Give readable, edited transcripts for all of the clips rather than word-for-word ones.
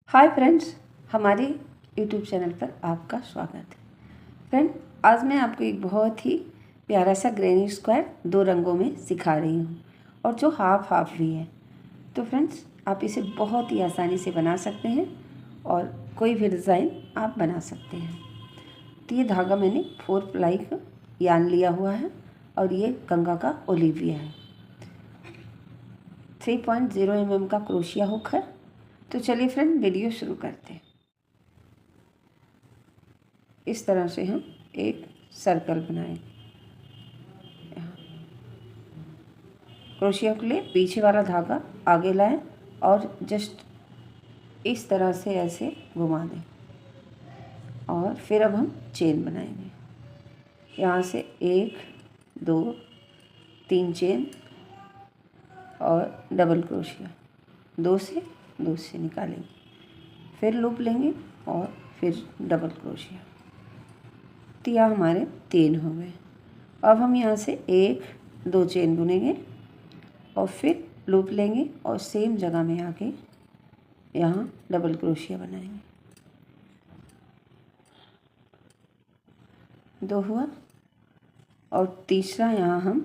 Hi friends, हमारे YouTube channel पर आपका स्वागत है। फ्रेंड, आज मैं आपको एक बहुत ही प्यारा सा ग्रैनी स्क्वायर 2 रंगों में सिखा रही हूँ और जो हाफ हाफ भी है। तो फ्रेंड्स, आप इसे बहुत ही आसानी से बना सकते हैं और कोई भी डिज़ाइन आप बना सकते हैं। तो ये धागा मैंने 4 प्लाई का यान लिया हुआ है और ये गंगा का ओलिविया है। 3.0 mm का क्रोशिया हुक है। तो चलिए फ्रेंड, वीडियो शुरू करते हैं। इस तरह से हम एक सर्कल बनाएंगे। क्रोशिया के लिए पीछे वाला धागा आगे लाएं और जस्ट इस तरह से ऐसे घुमा दें और फिर अब हम चेन बनाएंगे। यहाँ से 1 2 3 चेन और डबल क्रोशिया 2 से निकालेंगे, फिर लूप लेंगे और फिर डबल क्रोशिया। तो यह हमारे 3 हो गए। अब हम यहाँ से 1 2 चेन बुनेंगे और फिर लूप लेंगे और सेम जगह में आके यहाँ डबल क्रोशिया बनाएंगे। 2 हुआ और तीसरा यहाँ हम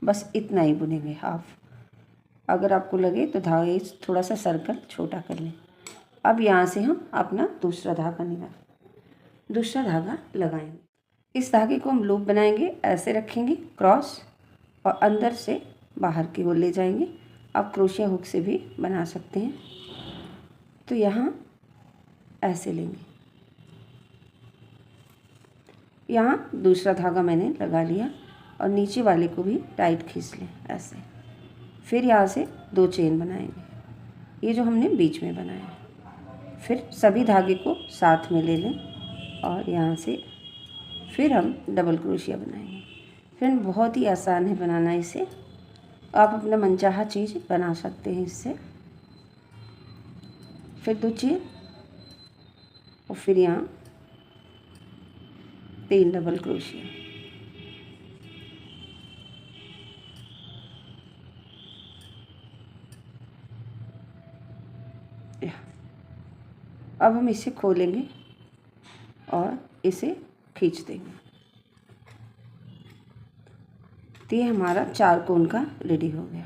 बस इतना ही बुनेंगे, हाफ। अगर आपको लगे तो धागे थोड़ा सा सर्कल छोटा कर लें। अब यहाँ से हम अपना दूसरा धागा लगाएंगे। इस धागे को हम लूप बनाएंगे, ऐसे रखेंगे क्रॉस और अंदर से बाहर की ओर ले जाएंगे। आप क्रोशिया हुक से भी बना सकते हैं। तो यहाँ ऐसे लेंगे। यहाँ दूसरा धागा मैंने लगा लिया और नीचे वाले को भी टाइट खींच लें ऐसे। फिर यहाँ से 2 चेन बनाएंगे, ये जो हमने बीच में बनाया है। फिर सभी धागे को साथ में ले लें और यहाँ से फिर हम डबल क्रोशिया बनाएंगे। फ्रेंड, बहुत ही आसान है बनाना इसे। आप अपना मनचाहा चीज़ बना सकते हैं इससे। फिर 2 चेन और फिर यहाँ 3 डबल क्रोशिया। अब हम इसे खोलेंगे और इसे खींच देंगे। तो ये हमारा 4 कोण का रेडी हो गया।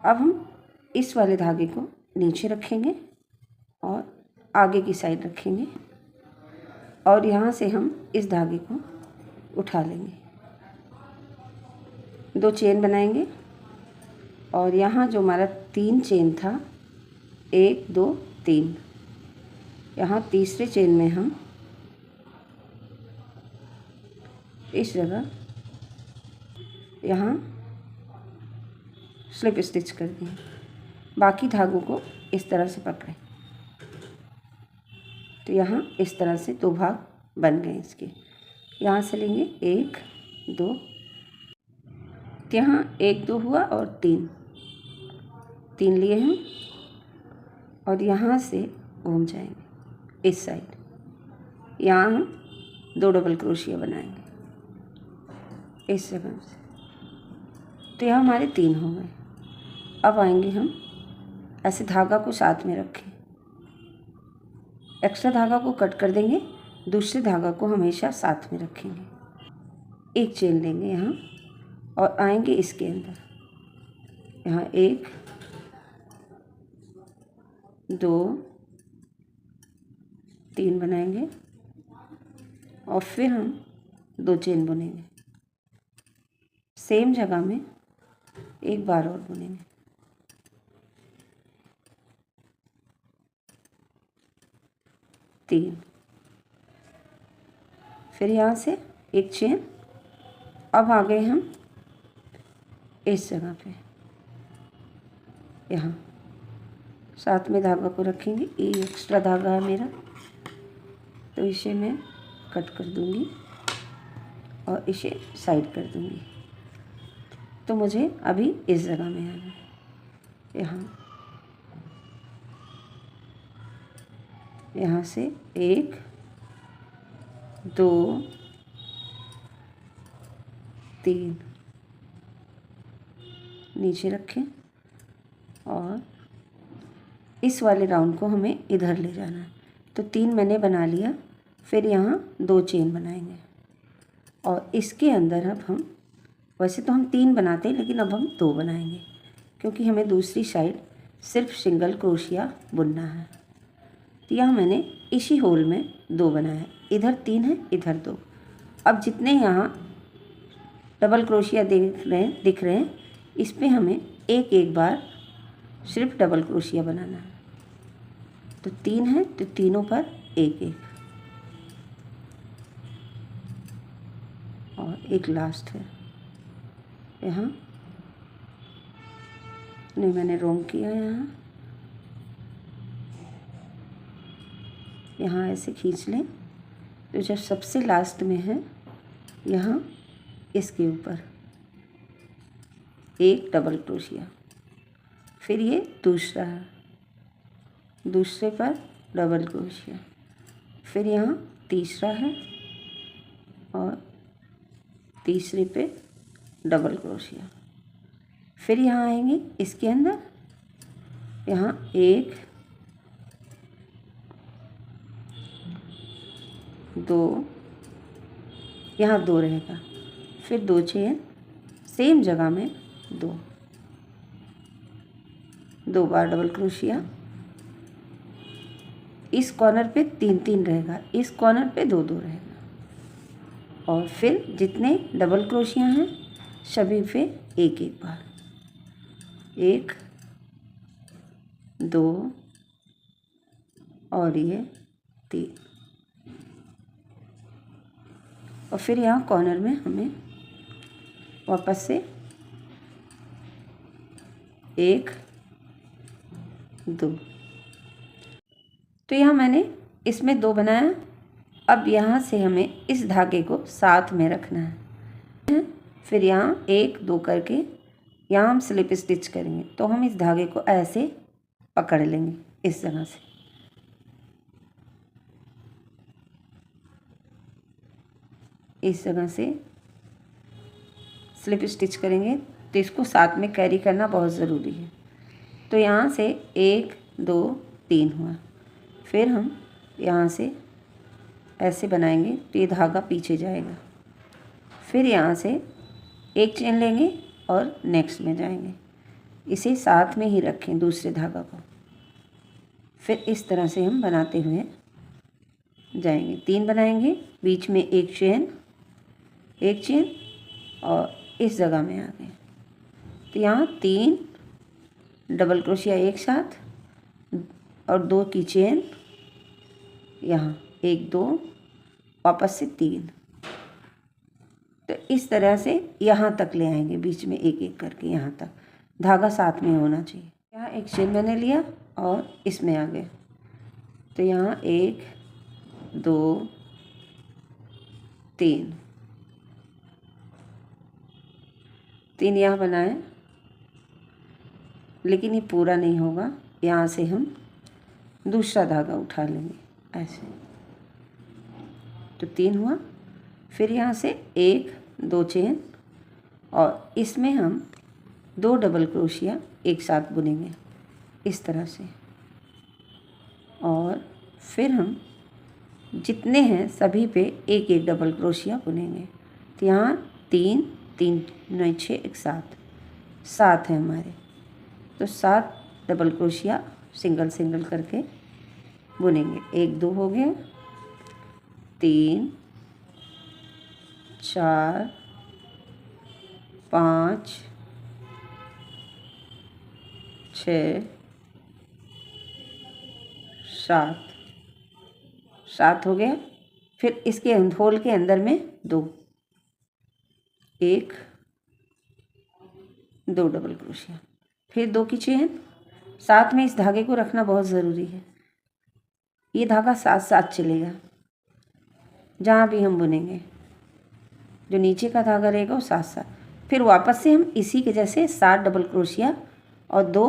अब हम इस वाले धागे को नीचे रखेंगे और आगे की साइड रखेंगे और यहाँ से हम इस धागे को उठा लेंगे। 2 चेन बनाएंगे और यहाँ जो हमारा 3 चेन था, 1 2 3, यहाँ तीसरे चेन में हम इस जगह यहाँ स्लिप स्टिच कर दें। बाकी धागों को इस तरह से पकड़ें। तो यहाँ इस तरह से 2 भाग बन गए इसके। यहाँ से लेंगे 1 2, यहाँ 1 2 हुआ और 3 लिए हैं और यहाँ से घूम जाएंगे इस साइड। यहाँ हम 2 डबल क्रोशिया बनाएंगे इस जगह से। तो यहाँ हमारे 3 हो गए। अब आएंगे हम ऐसे धागा को साथ में रखें, एक्स्ट्रा धागा को कट कर देंगे, दूसरे धागा को हमेशा साथ में रखेंगे। 1 चेन लेंगे यहाँ और आएंगे इसके अंदर। यहाँ 1 2 3 बनाएंगे और फिर हम 2 चेन बुनेंगे। सेम जगह में एक बार और बुनेंगे। तीन, फिर यहाँ से 1 चेन। अब आ गए हम इस जगह पे, यहाँ साथ में धागा को रखेंगे। ये एक्स्ट्रा धागा है मेरा, तो इसे मैं कट कर दूंगी और इसे साइड कर दूंगी। तो मुझे अभी इस जगह में आना है। यहाँ से 1 2 3 नीचे रखें और इस वाले राउंड को हमें इधर ले जाना है। तो 3 मैंने बना लिया। फिर यहाँ 2 चेन बनाएंगे और इसके अंदर अब हम, वैसे तो हम 3 बनाते हैं लेकिन अब हम 2 बनाएंगे क्योंकि हमें दूसरी साइड सिर्फ सिंगल क्रोशिया बुनना है। तो यहाँ मैंने इसी होल में 2 बनाया, इधर 3 है इधर 2। अब जितने यहाँ डबल क्रोशिया दिख रहे हैं इस पे हमें एक एक बार सिर्फ डबल क्रोशिया बनाना है। तो 3 है तो तीनों पर एक एक, और एक लास्ट है यहाँ, नहीं मैंने रॉन्ग किया। यहाँ ऐसे खींच लें तो जब सबसे लास्ट में है यहाँ इसके ऊपर एक डबल क्रोशिया, फिर ये दूसरा है, दूसरे पर डबल क्रोशिया, फिर यहाँ तीसरा है और तीसरे पे डबल क्रोशिया, फिर यहाँ आएंगे इसके अंदर, यहाँ 1 2, यहाँ 2 रहेगा, फिर 2 चेन सेम जगह में 2 बार डबल क्रोशिया, इस कॉर्नर पे 3 रहेगा, इस कॉर्नर पे 2 रहेगा, और फिर जितने डबल क्रोशिया हैं सभी पे एक एक बार, 1 2 और ये 3, और फिर यहाँ कॉर्नर में हमें वापस से 1 2। तो यहाँ मैंने इसमें 2 बनाया। अब यहाँ से हमें इस धागे को साथ में रखना है। फिर यहाँ 1 2 करके यहाँ हम स्लिप स्टिच करेंगे। तो हम इस धागे को ऐसे पकड़ लेंगे, इस जगह से, इस जगह से स्लिप स्टिच करेंगे। तो इसको साथ में कैरी करना बहुत ज़रूरी है। तो यहाँ से 1 2 3 हुआ, फिर हम यहाँ से ऐसे बनाएंगे तो ये धागा पीछे जाएगा, फिर यहाँ से एक चेन लेंगे और नेक्स्ट में जाएंगे, इसे साथ में ही रखें दूसरे धागा को, फिर इस तरह से हम बनाते हुए जाएंगे। 3 बनाएंगे, बीच में एक चेन और इस जगह में आ गए। तो यहाँ 3 डबल क्रोशिया एक साथ और 2 की चेन, यहाँ 1 2, वापस से 3। तो इस तरह से यहाँ तक ले आएंगे, बीच में एक एक करके यहाँ तक, धागा साथ में होना चाहिए। यहाँ एक चेन मैंने लिया और इसमें आ गए। तो यहाँ 1 2 3 यहाँ बनाए, लेकिन ये पूरा नहीं होगा। यहाँ से हम दूसरा धागा उठा लेंगे ऐसे, तो 3 हुआ। फिर यहाँ से 1 2 चेन और इसमें हम 2 डबल क्रोशिया एक साथ बुनेंगे इस तरह से, और फिर हम जितने हैं सभी पे एक एक डबल क्रोशिया बुनेंगे। तो यहाँ 3 3 9 6 एक 7 है हमारे। तो 7 डबल क्रोशिया सिंगल सिंगल करके बुनेंगे। 1 2 हो गया, 3 4 5 6 7 हो गया। फिर इसके होल के अंदर में 2 1 2 डबल क्रोशिया, फिर 2 की चेन। साथ में इस धागे को रखना बहुत ज़रूरी है, ये धागा साथ साथ चलेगा जहाँ भी हम बुनेंगे, जो नीचे का धागा रहेगा वो साथ साथ। फिर वापस से हम इसी के जैसे 7 डबल क्रोशिया और 2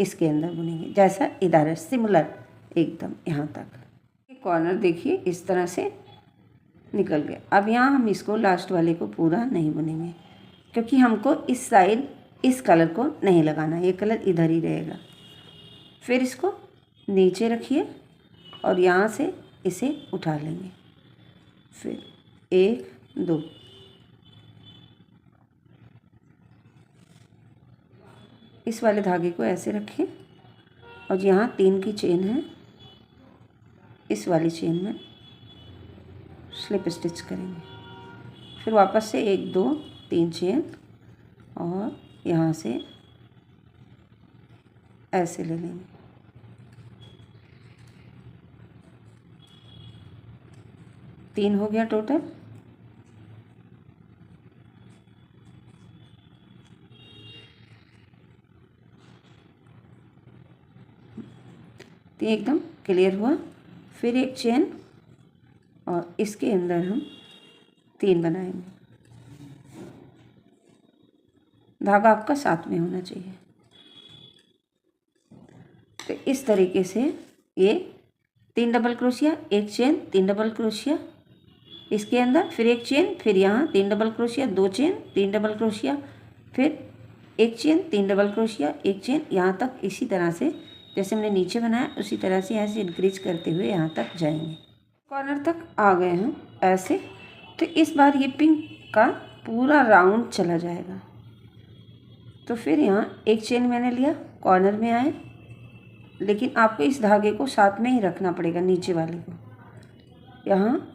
इसके अंदर बुनेंगे, जैसा इधर है, सिमिलर एकदम यहाँ तक। कॉर्नर देखिए इस तरह से निकल गया। अब यहाँ हम इसको लास्ट वाले को पूरा नहीं बुनेंगे, क्योंकि हमको इस साइड इस कलर को नहीं लगाना, ये कलर इधर ही रहेगा। फिर इसको नीचे रखिए और यहाँ से इसे उठा लेंगे। फिर 1 2, इस वाले धागे को ऐसे रखिए और यहाँ 3 की चेन है, इस वाली चेन में स्लिप स्टिच करेंगे। फिर वापस से 1 2 3 चेन और यहाँ से ऐसे ले लेंगे। तीन हो गया टोटल। तो एकदम क्लियर हुआ। फिर एक चेन और इसके अंदर हम 3 बनाएंगे। धागा आपका साथ में होना चाहिए। तो इस तरीके से ये 3 डबल क्रोशिया, एक चेन, 3 डबल क्रोशिया इसके अंदर, फिर एक चेन, फिर यहाँ 3 double crochet, 2 chain, 3 double crochet, फिर एक चेन, 3 डबल क्रोशिया, एक चेन, यहाँ तक इसी तरह से जैसे हमने नीचे बनाया उसी तरह से ऐसे इंक्रीज करते हुए यहाँ तक जाएंगे। कॉर्नर तक आ गए हैं ऐसे। तो इस बार ये पिंक का पूरा राउंड चला जाएगा। तो फिर यहाँ एक चेन मैंने लिया, कॉर्नर में आए, लेकिन आपको इस धागे को साथ में ही रखना पड़ेगा, नीचे वाले को यहाँ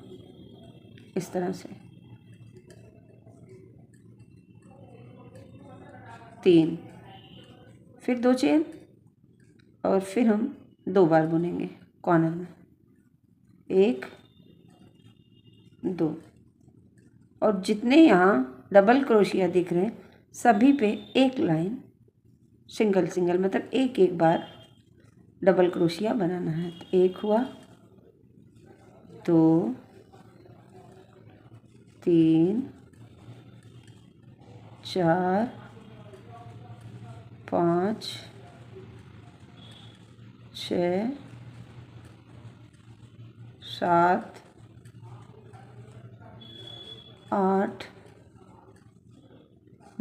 इस तरह से 3, फिर 2 चेन और फिर हम 2 बार बुनेंगे कॉर्नर में, 1 2, और जितने यहाँ डबल क्रोशिया दिख रहे हैं सभी पे एक लाइन सिंगल सिंगल, मतलब एक एक बार डबल क्रोशिया बनाना है। तो 1 हुआ, 2 3 4 5 6 7 8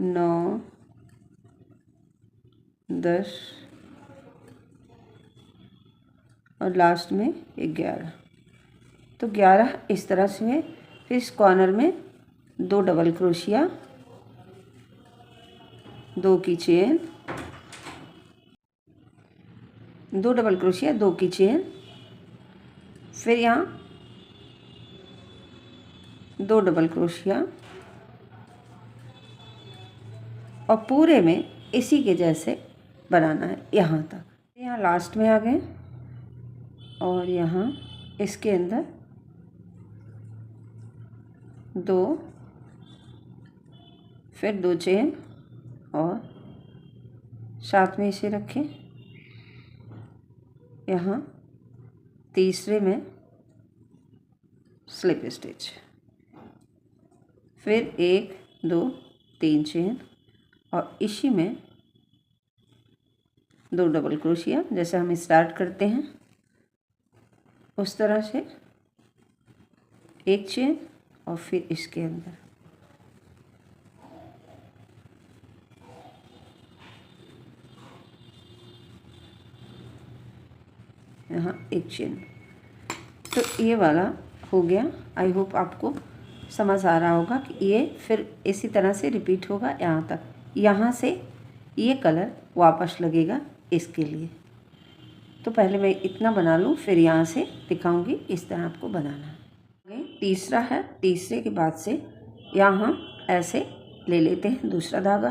9 10 और लास्ट में 11। तो 11 इस तरह से है। फिर इस कॉर्नर में 2 डबल क्रोशिया, 2 की चेन, 2 डबल क्रोशिया, 2 की चेन, फिर यहाँ 2 डबल क्रोशिया और पूरे में इसी के जैसे बनाना है यहाँ तक। यहाँ लास्ट में आ गए और यहाँ इसके अंदर 2, फिर 2 चेन और साथ में इसे रखें। यहाँ तीसरे में स्लिप स्टिच, फिर 1 2 3 चेन और इसी में 2 डबल क्रोशिया, जैसे हम स्टार्ट करते हैं उस तरह से, एक चेन और फिर इसके अंदर यहाँ एक चेन। तो ये वाला हो गया। आई होप आपको समझ आ रहा होगा कि ये फिर इसी तरह से रिपीट होगा यहाँ तक। यहाँ से ये कलर वापस लगेगा इसके लिए। तो पहले मैं इतना बना लूँ, फिर यहाँ से दिखाऊंगी इस तरह आपको बनाना है। तीसरा है, तीसरे के बाद से यहाँ हम ऐसे ले लेते हैं दूसरा धागा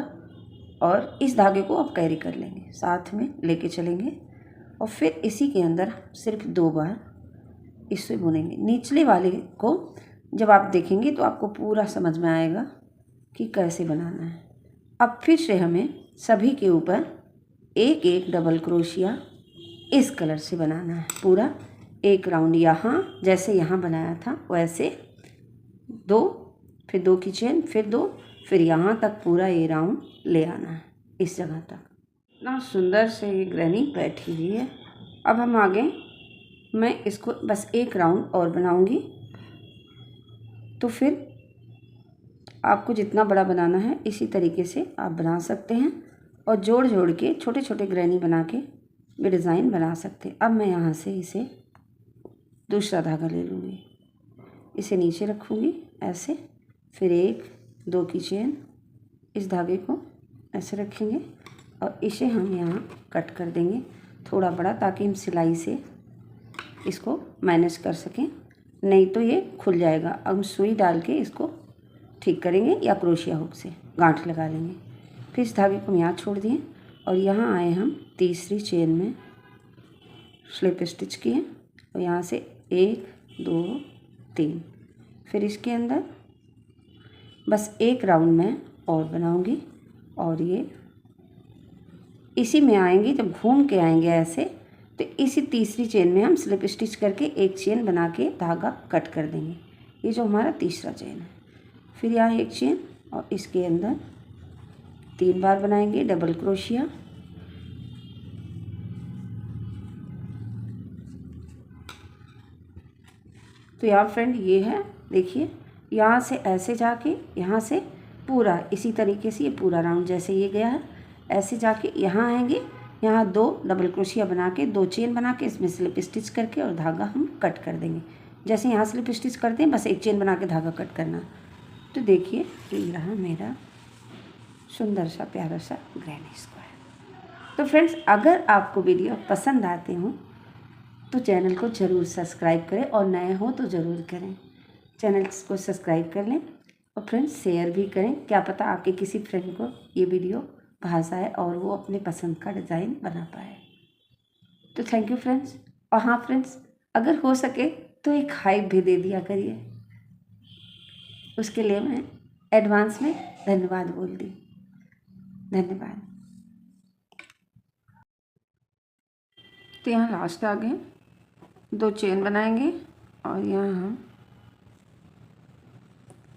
और इस धागे को आप कैरी कर लेंगे, साथ में लेके चलेंगे और फिर इसी के अंदर सिर्फ 2 बार इससे बुनेंगे। निचले वाले को जब आप देखेंगे तो आपको पूरा समझ में आएगा कि कैसे बनाना है। अब फिर से हमें सभी के ऊपर एक एक डबल क्रोशिया इस कलर से बनाना है। पूरा एक राउंड यहाँ जैसे यहाँ बनाया था वैसे 2, फिर 2 की चेन, फिर 2, फिर यहाँ तक पूरा ये राउंड ले आना है इस जगह तक। इतना सुंदर से ये ग्रैनी बैठी हुई है। अब हम आगे, मैं इसको बस एक राउंड और बनाऊंगी। तो फिर आपको जितना बड़ा बनाना है इसी तरीके से आप बना सकते हैं और जोड़ जोड़ के छोटे छोटे ग्रैनी बना के भी डिज़ाइन बना सकते हैं। अब मैं यहाँ से इसे दूसरा धागा ले लूँगी, इसे नीचे रखूँगी ऐसे, फिर 1 2 की चेन, इस धागे को ऐसे रखेंगे और इसे हम यहाँ कट कर देंगे थोड़ा बड़ा, ताकि हम सिलाई से इसको मैनेज कर सकें, नहीं तो ये खुल जाएगा। अब हम सुई डाल के इसको ठीक करेंगे या क्रोशिया हुक से गांठ लगा लेंगे। फिर इस धागे को हम यहाँ छोड़ दिए और यहाँ आए हम तीसरी चेन में स्लिप स्टिच किए और यहाँ से 1 2 3, फिर इसके अंदर बस एक राउंड में और बनाऊंगी और ये इसी में आएंगी। जब घूम के आएंगे ऐसे तो इसी तीसरी चेन में हम स्लिप स्टिच करके एक चेन बना के धागा कट कर देंगे। ये जो हमारा तीसरा चेन है, फिर यहाँ एक चेन और इसके अंदर 3 बार बनाएंगे डबल क्रोशिया। तो यहाँ फ्रेंड ये है, देखिए यहाँ से ऐसे जाके यहाँ से पूरा इसी तरीके से ये पूरा राउंड जैसे ये गया है, ऐसे जाके यहाँ आएंगे, यहाँ 2 डबल क्रोशिया बना के 2 चेन बना के इसमें स्लिप स्टिच करके और धागा हम कट कर देंगे। जैसे यहाँ स्लिप स्टिच करते हैं बस एक चेन बना के धागा कट करना। तो देखिए ये रहा मेरा सुंदर सा प्यारा सा ग्रैनी स्क्वायर। तो फ्रेंड्स, अगर आपको वीडियो पसंद आते हों तो चैनल को ज़रूर सब्सक्राइब करें और नए हो तो ज़रूर करें। चैनल को सब्सक्राइब कर लें और फ्रेंड्स शेयर भी करें, क्या पता आपके किसी फ्रेंड को ये वीडियो पसंद आए और वो अपने पसंद का डिज़ाइन बना पाए। तो थैंक यू फ्रेंड्स। और हाँ फ्रेंड्स, अगर हो सके तो एक हाइप भी दे दिया करिए, उसके लिए मैं एडवांस में धन्यवाद बोल दी। धन्यवाद। तो यहाँ लास्ट आ गए, 2 चेन बनाएंगे और यहाँ हम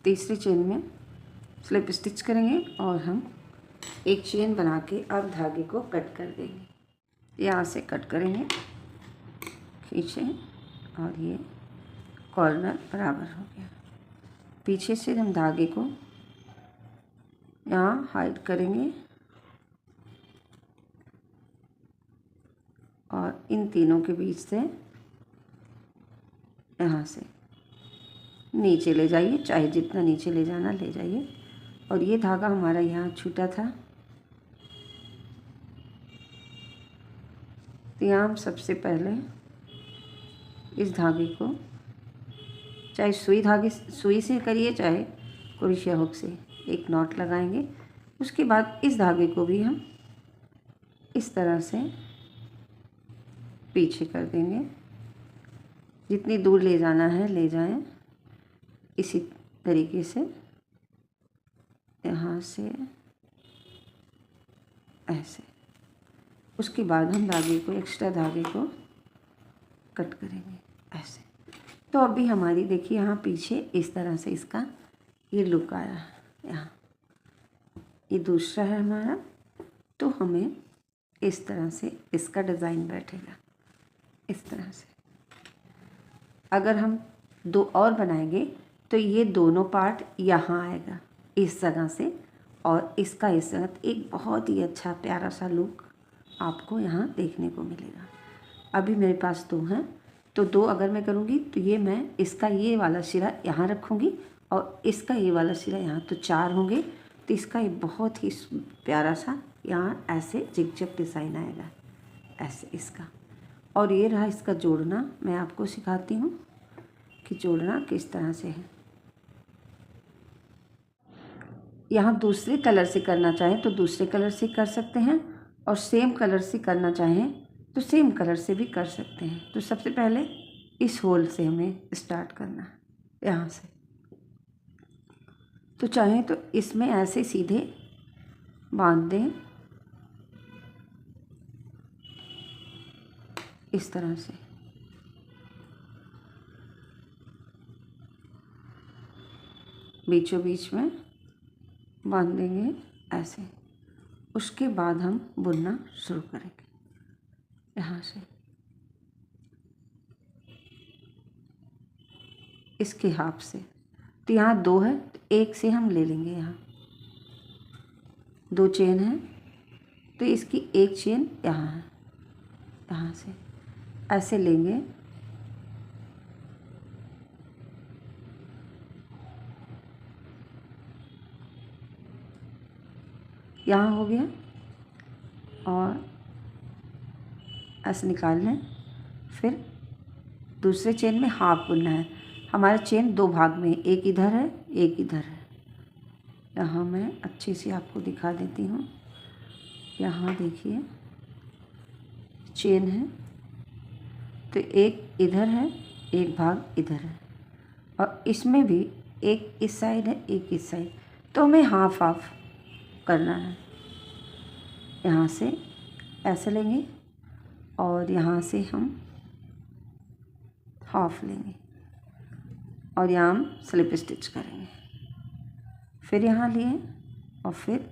तीसरी चेन में स्लिप स्टिच करेंगे और हम एक चेन बना के अब धागे को कट कर देंगे। यहाँ से कट करेंगे, खींचे और ये कॉर्नर बराबर हो गया। पीछे से हम धागे को यहाँ हाइड करेंगे और इन तीनों के बीच से यहाँ से नीचे ले जाइए, चाहे जितना नीचे ले जाना ले जाइए। और ये धागा हमारा यहाँ छूटा था, तो यहाँ हम सबसे पहले इस धागे को चाहे सुई से करिए चाहे क्रोशिया हुक से एक नॉट लगाएंगे। उसके बाद इस धागे को भी हम इस तरह से पीछे कर देंगे, जितनी दूर ले जाना है ले जाएं। इसी तरीके से यहाँ से ऐसे, उसके बाद हम धागे को एक्स्ट्रा धागे को कट करेंगे ऐसे। तो अभी हमारी देखिए यहाँ पीछे इस तरह से इसका ये लुक आया। यहाँ ये दूसरा है हमारा, तो हमें इस तरह से इसका डिज़ाइन बैठेगा इस तरह से। अगर हम 2 और बनाएंगे तो ये दोनों पार्ट यहाँ आएगा इस जगह से, और इसका इस जगह एक बहुत ही अच्छा प्यारा सा लुक आपको यहाँ देखने को मिलेगा। अभी मेरे पास 2 हैं, तो 2 अगर मैं करूँगी तो ये मैं इसका ये वाला सिरा यहाँ रखूँगी और इसका ये वाला सिरा यहाँ, तो 4 होंगे। तो इसका ये बहुत ही प्यारा सा यहाँ ऐसे जिग-जैग डिज़ाइन आएगा ऐसे इसका। और ये रहा इसका जोड़ना, मैं आपको सिखाती हूँ कि जोड़ना किस तरह से है। यहाँ दूसरे कलर से करना चाहें तो दूसरे कलर से कर सकते हैं, और सेम कलर से करना चाहें तो सेम कलर से भी कर सकते हैं। तो सबसे पहले इस होल से हमें स्टार्ट करना है यहाँ से। तो चाहें तो इसमें ऐसे सीधे बांध दें इस तरह से, बीचों बीच में बांध देंगे ऐसे। उसके बाद हम बुनना शुरू करेंगे यहाँ से इसके हाफ से। तो यहाँ 2 है तो 1 से हम ले लेंगे, यहाँ 2 चेन है तो इसकी 1 चेन यहाँ है, यहाँ से ऐसे लेंगे, यहाँ हो गया, और ऐसे निकाल लें। फिर दूसरे चेन में हाफ बुनना है। हमारा चेन 2 भाग में, एक इधर है एक इधर है। यहाँ मैं अच्छे से आपको दिखा देती हूँ। यहाँ देखिए चेन है, तो एक इधर है एक भाग इधर है, और इसमें भी एक इस साइड है एक इस साइड, तो हमें हाफ हाफ करना है। यहाँ से ऐसे लेंगे और यहाँ से हम हाफ लेंगे और यहाँ हम स्लिप स्टिच करेंगे। फिर यहाँ लिए और फिर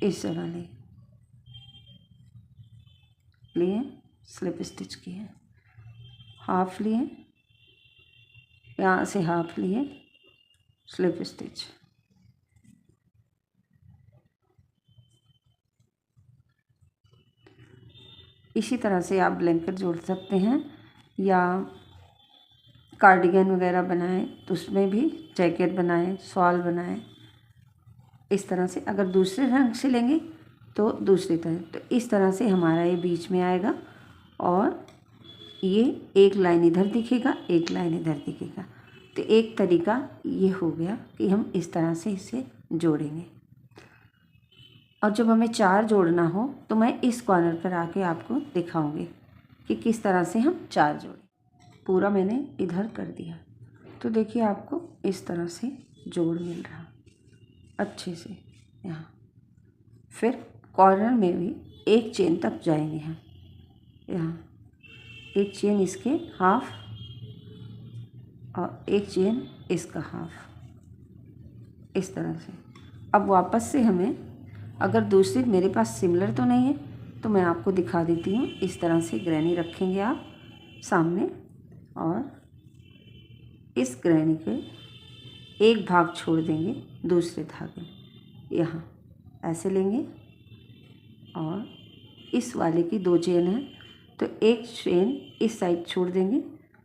इस जगह लिए स्लिप स्टिच किए, हाफ लिए, यहाँ से हाफ लिए, स्लिप स्टिच। इसी तरह से आप ब्लैंकेट जोड़ सकते हैं, या कार्डिगन वगैरह बनाएं तो उसमें भी जैकेट बनाएं, शॉल बनाएं। इस तरह से अगर दूसरे रंग से लेंगे तो दूसरी तरह, तो इस तरह से हमारा ये बीच में आएगा, और ये एक लाइन इधर दिखेगा एक लाइन इधर दिखेगा। तो एक तरीका ये हो गया कि हम इस तरह से इसे जोड़ेंगे। और जब हमें 4 जोड़ना हो तो मैं इस कॉर्नर पर आके आपको दिखाऊंगी कि किस तरह से हम 4 जोड़ें। पूरा मैंने इधर कर दिया, तो देखिए आपको इस तरह से जोड़ मिल रहा अच्छे से। यहाँ फिर कॉर्नर में भी एक चेन तक जाएंगे हम, यहाँ एक चेन इसके हाफ और एक चेन इसका हाफ, इस तरह से। अब वापस से हमें, अगर दूसरी मेरे पास सिमिलर तो नहीं है तो मैं आपको दिखा देती हूँ। इस तरह से ग्रैनी रखेंगे आप सामने, और इस ग्रैनी के एक भाग छोड़ देंगे दूसरे धागे में, यहाँ ऐसे लेंगे, और इस वाले की 2 चेन है तो एक चेन इस साइड छोड़ देंगे,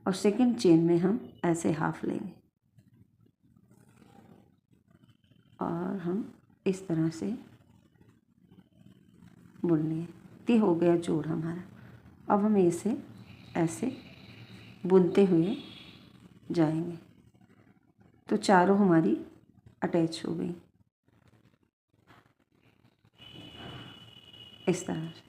और सेकंड चेन में हम ऐसे हाफ लेंगे, और हम इस तरह से बुन लिए। ये हो गया जोड़ हमारा। अब हम इसे ऐसे बुनते हुए जाएंगे, तो चारों हमारी अटैच हो गई इस तरह से।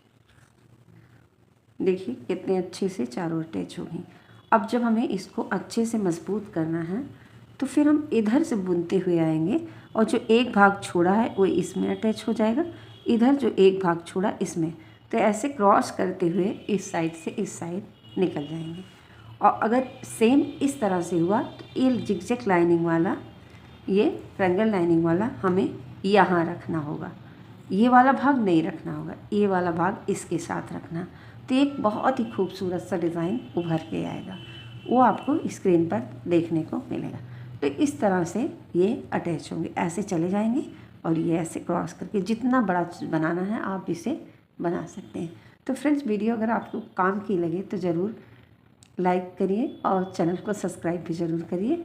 देखिए कितने अच्छे से चारों अटैच हो गई। अब जब हमें इसको अच्छे से मजबूत करना है तो फिर हम इधर से बुनते हुए आएंगे, और जो एक भाग छोड़ा है वो इसमें अटैच हो जाएगा, इधर जो एक भाग छोड़ा इसमें, तो ऐसे क्रॉस करते हुए इस साइड से इस साइड निकल जाएंगे। और अगर सेम इस तरह से हुआ तो ये जिगजैग लाइनिंग वाला, ये ट्रायंगल लाइनिंग वाला हमें यहाँ रखना होगा, ये वाला भाग नहीं रखना होगा, ये वाला भाग इसके साथ रखना। तो एक बहुत ही खूबसूरत सा डिज़ाइन उभर के आएगा, वो आपको स्क्रीन पर देखने को मिलेगा। तो इस तरह से ये अटैच होंगे, ऐसे चले जाएंगे, और ये ऐसे क्रॉस करके जितना बड़ा बनाना है आप इसे बना सकते हैं। तो फ्रेंड्स, वीडियो अगर आपको काम की लगे तो ज़रूर लाइक करिए और चैनल को सब्सक्राइब भी ज़रूर करिए।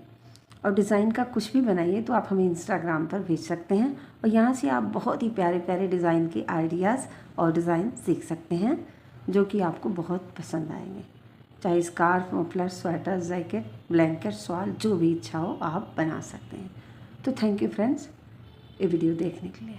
और डिज़ाइन का कुछ भी बनाइए तो आप हमें इंस्टाग्राम पर भेज सकते हैं, और यहाँ से आप बहुत ही प्यारे प्यारे डिज़ाइन के आइडियाज़ और डिज़ाइन सीख सकते हैं जो कि आपको बहुत पसंद आएंगे। चाहे scarf, muffler, sweater, jacket, blanket, shawl, जो भी इच्छा हो आप बना सकते हैं। तो थैंक यू फ्रेंड्स, ये वीडियो देखने के लिए।